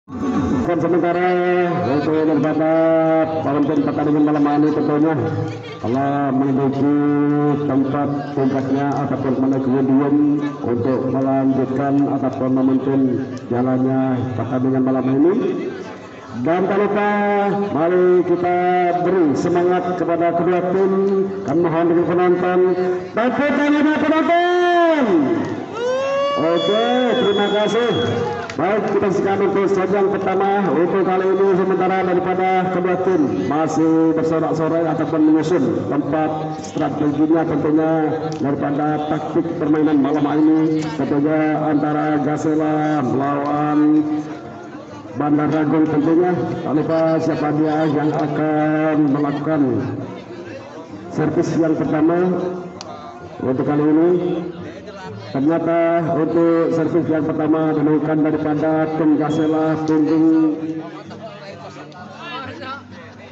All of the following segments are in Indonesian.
Dan sementara untuk daripada pemimpin pertandingan malam ini tentunya telah menuju tempat puncaknya ataupun menuju podium untuk melanjutkan ataupun memimpin jalannya pertandingan malam ini. Dan tak lupa mari kita beri semangat kepada kedua tim. Kami mohon dengan penonton, tepuk tangan penonton. Oke, terima kasih. Baik, kita saksikan untuk sajang pertama untuk kali ini sementara daripada kedua tim masih bersorak-sorai ataupun menyusun tempat strateginya tentunya daripada taktik permainan malam ini tentunya antara Gasela melawan Bandar Ragung tentunya. Tak lupa siapa dia yang akan melakukan servis yang pertama untuk kali ini. Ternyata untuk servis yang pertama dilakukan daripada tim Gasela punggung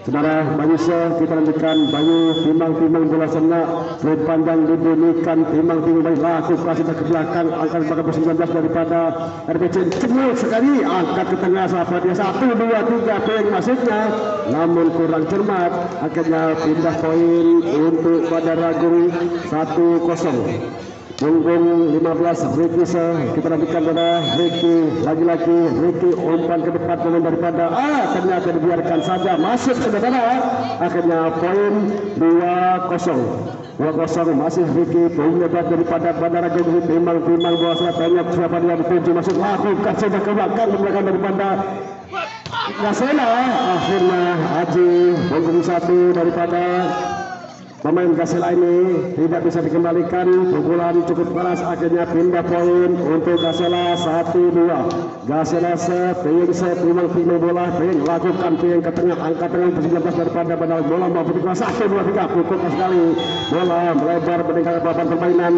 saudara Bayu Syah. Kita lanjutkan Bayu timbang-timbang bola senak straight panjang dibunyikan timbang-timbang baik laku kasih ke belakang angkat ke 19 daripada RBC cenut sekali angkat ke tengah sahabat dia 1 2 3 peng masuknya namun kurang cermat akhirnya pindah poin untuk Bandar Ragung 1-0. Punggung 15 Ricky kita lanjutkan pada Ricky lagi-lagi Ricky umpan ke depan pemain daripada ternyata dibiarkan saja masuk saudara. Akhirnya poin 2-0 masih Ricky penyebat daripada Bandar Ragung timbang-timbang bola selatannya siapa dia dituju masuk lakukan saja ke belakang daripada Gasela. Akhirnya Haji punggung 1 daripada pemain Gasela ini tidak bisa dikembalikan, pukulan cukup keras akhirnya pindah poin untuk Gasela 1-2. Gasela timbang bola pengen lakukan pengen ke tengah angkat dengan 19 daripada Bandar bola mau berikut 1 2 3 pukul sekali bola melebar meninggalkan papan permainan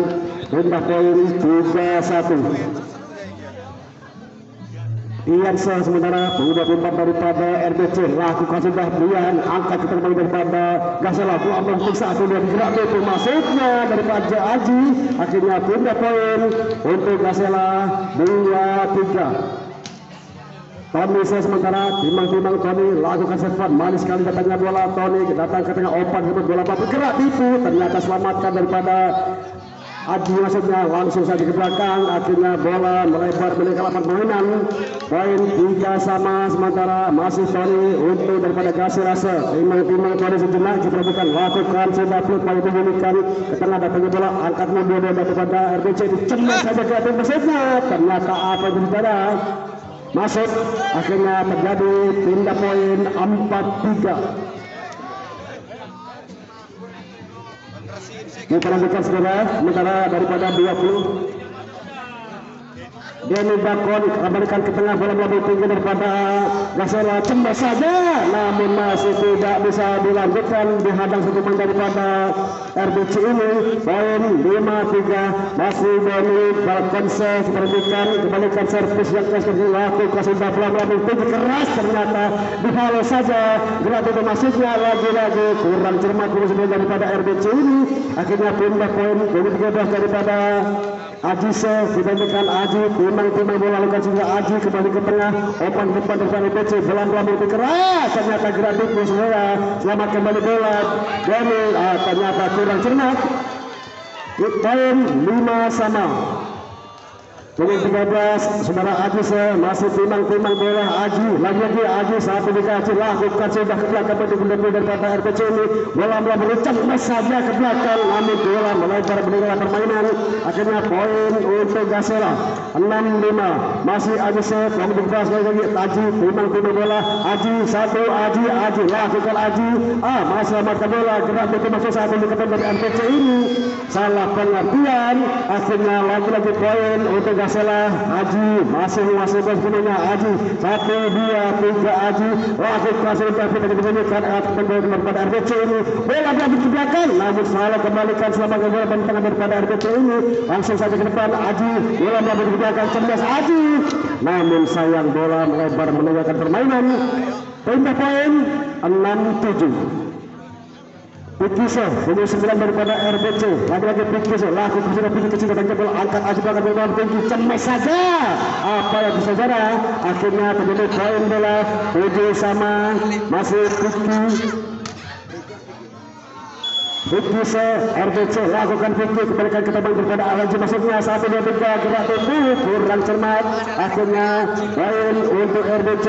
pindah poin 3-1. Ian Sah sementara pemuda 24 daripada RBC lakukan sudah Ian angkat kita kembali daripada Gasela peluang periksa 1 2 gerak itu masuknya daripada Aji akhirnya pindah poin untuk Gasela 2-3. Tony sementara timbang-timbang Tony lakukan servan manis sekali datangnya bola Tony datang ke tengah umpan bola bergerak tipu ternyata selamatkan daripada Aji maksudnya langsung saja ke belakang akhirnya bola melebar meninggalkan lapangan permainan poin 3 sama sementara masih Tony untuk daripada Gasela timbang-timbang Tony sejenak kita lakukan sudah pelut paling dibunyikan ke tengah datangnya bola angkat mundur daripada RBC dicemas saja ke atas maksudnya ternyata apa yang terjadi masuk akhirnya terjadi pindah poin 4-3. Kita lanjutkan saudara sementara daripada 20 Denny Bakon kembalikan ke tengah bola melambung tinggi daripada Gasela cemas saja namun masih tidak bisa dilanjutkan dihadang satu pemain daripada RBC ini poin 5-3 masih Denny Bakon kita kembalikan servis yang keras lakukan sudah melambung tinggi keras ternyata dihalau saja gerak itu masuknya lagi-lagi kurang cermat daripada RBC ini akhirnya pindah poin 13 daripada Aji dibandingkan Aji timbang-timbang bola lakukan juga Aji kembali ke tengah umpan depan depan RBC bola lebih keras ternyata gerak itu semua selamat kembali bola Dani ternyata kurang cermat poin 5 sama. Poin 13 saudara Aji masih timbang-timbang bola Aji lagi-lagi Aji satu dikasih lakukan sudah ke belakang betul-betul daripada RBC ini bola meluncur saja ke belakang namun bola melebar meninggalkan permainan akhirnya poin untuk Gasela 6-5 masih Aji yang dibahas lagi Aji timbang-timbang bola Aji lakukan Aji masih selamatkan bola gerak betul masuk satu dikatakan dari RBC ini salah pengertian akhirnya lagi-lagi poin untuk Gasela Aji masih menguasai bola sepenuhnya Aji 1 2 3 Aji lakukan sudah kita dibunyikan daripada RBC ini bola berada di belakang namun salah kembalikan selama bola tengah daripada RBC ini langsung saja ke depan Aji bola berada di belakang cerdas Aji namun sayang bola melebar meninggalkan permainan pindah poin 6-7. Pikiso, nomor 9 daripada RBC. Lagi-lagi Pikiso, laku sudah Pikiso kecil dan bola angkat aja belakang bola tinggi, cemas saja. Apa yang bisa saudara? Akhirnya terjadi poin bola 7 sama, masih Pikiso, RBC lakukan Piki kembalikan ke teman daripada Alanji masuknya 1, 2, 3 gerak tubuh kurang cermat. Akhirnya poin untuk RBC.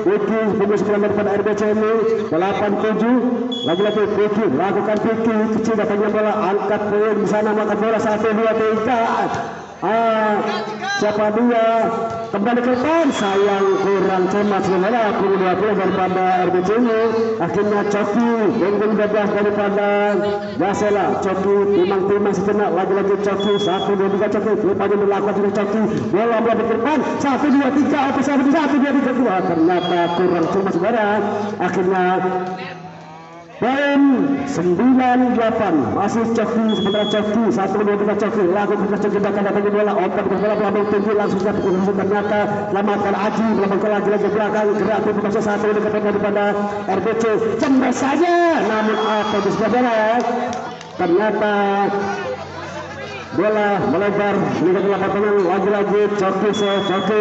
Piki nomor 9 daripada RBC ini 8-7. Lagi-lagi Piki lakukan Piki kecil datangnya bola angkat poin di sana maka bola 1, 2, 3. Siapa dia kembali ke depan, sayang kurang cermat sebenarnya. 20 daripada RBC ini. Akhirnya Coki gonggung bebas daripada Gasela. Coki timang-timang sejenak, lagi-lagi Coki 1, 2, 3 Coki lupanya melakukan sudah Coki bola ke depan 1, 2, 3 apa 1, 2, 3 2 ternyata kurang cermat saudara. Akhirnya poin 9-8 masih Coki sementara Coki 1, 2, 3 Coki laku kita Coki bahkan datangnya bola open ke bola belakang tinggi langsung jatuh ke ternyata selamatkan Aji melambangkan lagi belakang gerak itu masih 1 dekat daripada RBC cemas saja namun apa di sebelah ternyata bola melebar meningkat lapangan lagi-lagi Coki Coki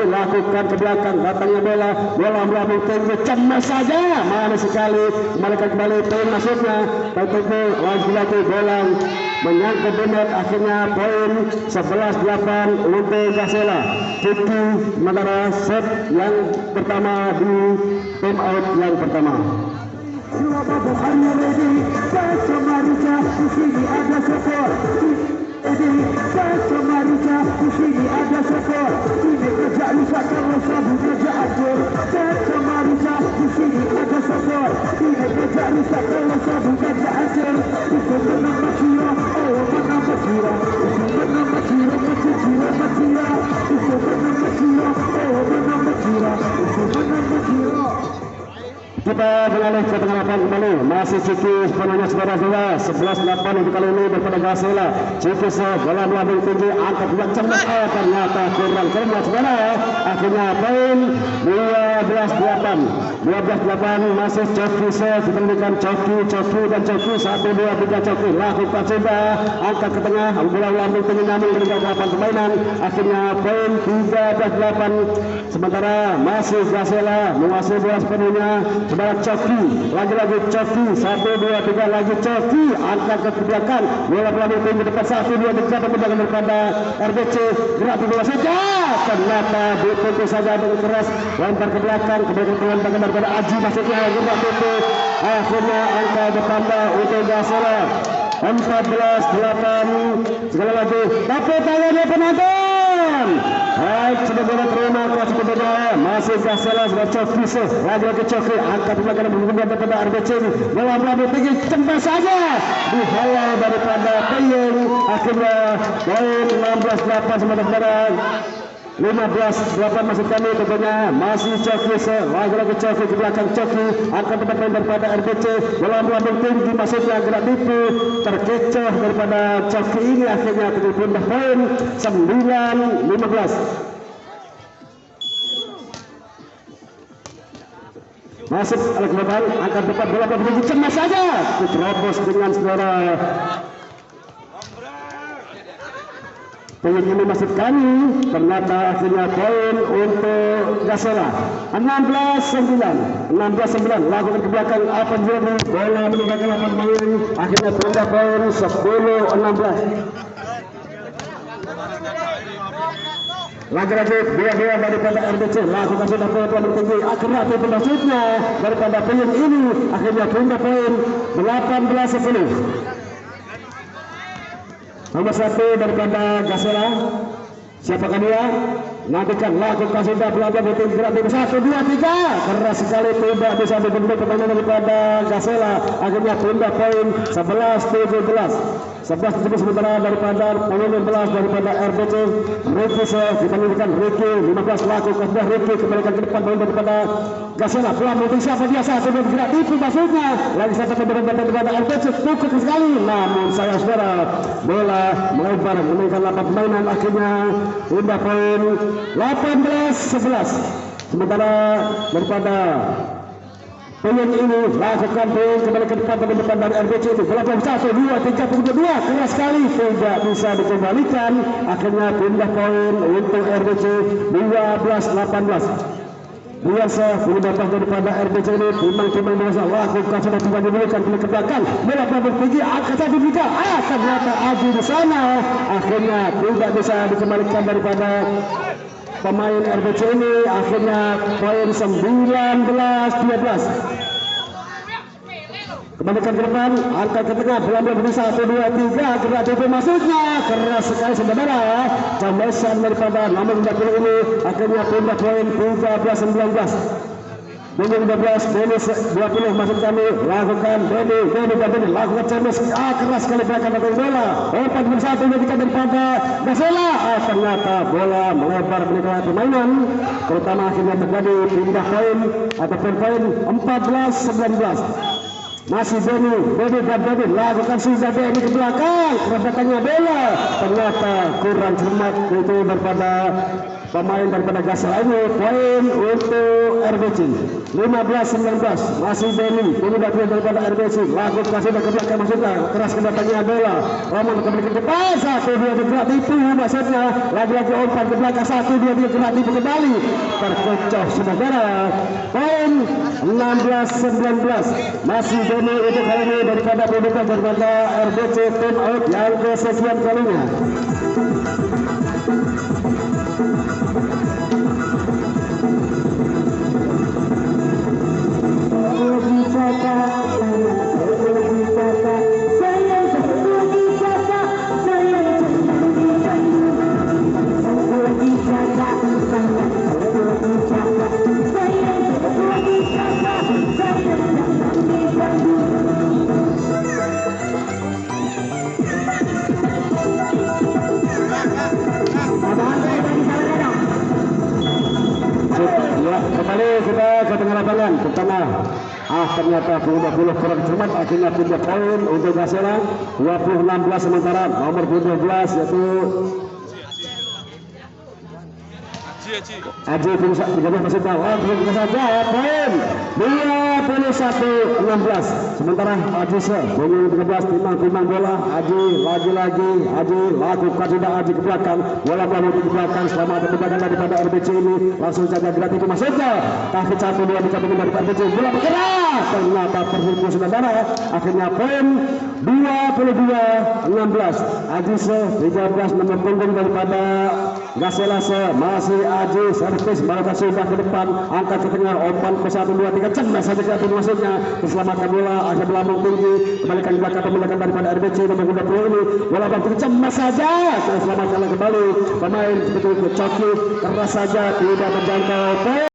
lakukan ke belakang datangnya bola melambung tinggi cemas saja mana sekali kembali poin masuknya tentu lagi-lagi bola menyangkut benar. Akhirnya poin 11-8 untuk Gasela. Kiki sementara set yang pertama di time out yang pertama. Di sini ada skor. Di sini ada skor. Ini kerja lusa kalau sabu kerja atur. Di sini ada skor. Ini kerja lusa kalau sabu kerja atur. Itu menambah jiwa, oh menambah jiwa. Itu menambah jiwa, menambah jiwa. Itu menambah jiwa, oh menambah jiwa. Itu menambah jiwa. Kita beralih ke tengah lapangan kembali. Masih Ciki sepenuhnya saudara-saudara 11-8 untuk kali ini daripada Gasela. Ciki bola melambung tinggi angkat buat cerdas ternyata kurang cermat saudara. Akhirnya poin 12-8 masih Coki diberikan Coki dan Coki 1, 2, 3 Coki lakukan sudah angkat ke tengah bola melambung tinggi namun ketika lapangan permainan. Akhirnya poin 13-8 sementara masih Gasela menguasai bola sepenuhnya. Sebagai Coki, lagi-lagi Coki 1, 2, 3 lagi Coki angkat ke belakang bola melambung tinggi depan 1, 2, 3 belakang daripada RBC gerak bola saja ternyata diputus saja dengan keras lempar ke belakang kebaikan daripada Aji masuknya gerak tutup. Akhirnya angka bertambah untuk Gasela 14-8 sekali lagi tapi tangannya penonton. Baik, sudah boleh terima kasih kepada masih Gasela sudah Coki lagi-lagi Coki angkat belakang berhubungan daripada RBC bola melambung tinggi cepat saja dihalau daripada Peyung. Akhirnya poin 16-8 sementara 15-8 masih kami tentunya masih Coki lagi-lagi Coki ke belakang Coki angkat depan daripada RBC bola melambung tinggi masuknya gerak tipu terkecoh daripada Coki ini. Akhirnya terpindah poin 9-15 masuk oleh depan angkat depan bola tinggi cemas saja diterobos dengan saudara Peyung ini masuk kami ternyata akhirnya poin untuk Gasela 16-9 lakukan ke belakang apa jadi bola meninggalkan lapangan main akhirnya pindah poin 10-16 lagi-lagi biar daripada RBC lakukan sudah poin tinggi akhirnya pindah maksudnya daripada Peyung ini akhirnya pindah poin 18-10 nomor 1 daripada Gasela. Siapakah dia? Nantikan lakukan sudah belajar betul gerak 1, 2, 3 keras sekali tidak bisa dibentuk pertandingan daripada Gasela. Akhirnya pindah poin 11-17 sementara daripada poin 16 daripada RBC. Ricky dibandingkan Ricky 15 lakukan sudah Ricky kembalikan ke depan poin daripada Gasela. Pulang mungkin siapa dia 1, 2 gerak tipu maksudnya lagi satu daripada RBC cukup sekali namun saya saudara bola melebar meninggalkan lapangan permainan. Akhirnya pindah poin 18-11 sementara daripada Poin ini lakukan poin kembali ke depan dari RBC itu. Bola 1, 2, 3, 2 keras sekali tidak bisa dikembalikan. Akhirnya pindah poin untuk RBC 12-18. Biasa berubah daripada RBC ini timbang biasa lakukan sudah tiba diberikan ke belakang. Bola berpigi angkat satu juga. Ternyata Aji di sana. Akhirnya tidak bisa dikembalikan daripada pemain RBC ini. Akhirnya poin 19-12. Kembalikan ke depan, angkat ke tengah, bola berdiri 1, 2, 3, gerak itu masuknya keras sekali saudara. Jambesan daripada nomor 20 ini akhirnya pindah poin 13-19. Nomor 15, bonus 20 masuk kami lakukan Beni lakukan cemes keras sekali belakang dari bola. 41 ketika daripada Gasela. Ternyata bola melebar meninggalkan permainan. Terutama akhirnya terjadi pindah poin ataupun poin 14-19. Masih Beni lakukan sudah Beni ke belakang, kerebetannya bola ternyata kurang cermat itu daripada pemain daripada Gasela ini. Poin untuk RBC 15-19. Masih Beni daripada RBC lakukan sudah ke belakang maksudnya keras kerebetannya bola. Roman kembali ke depan 1, 2 gerak tipu maksudnya lagi-lagi umpan ke belakang 1, 2 gerak tipu kembali terkecoh saudara. Poin 16-19. Masih Beni untuk kali ini daripada pendudukan daripada RBC tim out yang kesekian kalinya. Kembali kita ke tengah lapangan pertama. Ternyata 20 kurang cermat akhirnya pindah poin untuk Gasela 20-16 sementara nomor 12 yaitu Aji 13 masih bawah saja poin 21-16 sementara Aji bunyi 13 timbang bola Aji lagi-lagi Aji lakukan sudah Aji ke belakang bola ke belakang selama ada tembakan daripada RBC ini langsung saja gerak itu masuknya tapi 1, 2 dicabutkan dari RBC bola bergerak ternyata terhimpun saudara. Akhirnya poin 22-16 Aji 13 nomor punggung daripada Gasela masih Aji servis balakan sudah ke depan angkat ke tengah umpan ke 1, 2, 3 cemas saja ke masuknya keselamatan bola akhirnya melambung tinggi kembalikan ke belakang pemulakan daripada RBC nomor 20 ini bola banting cemas saja keselamatan kembali pemain betul-betul coki keras saja tidak terjangkau.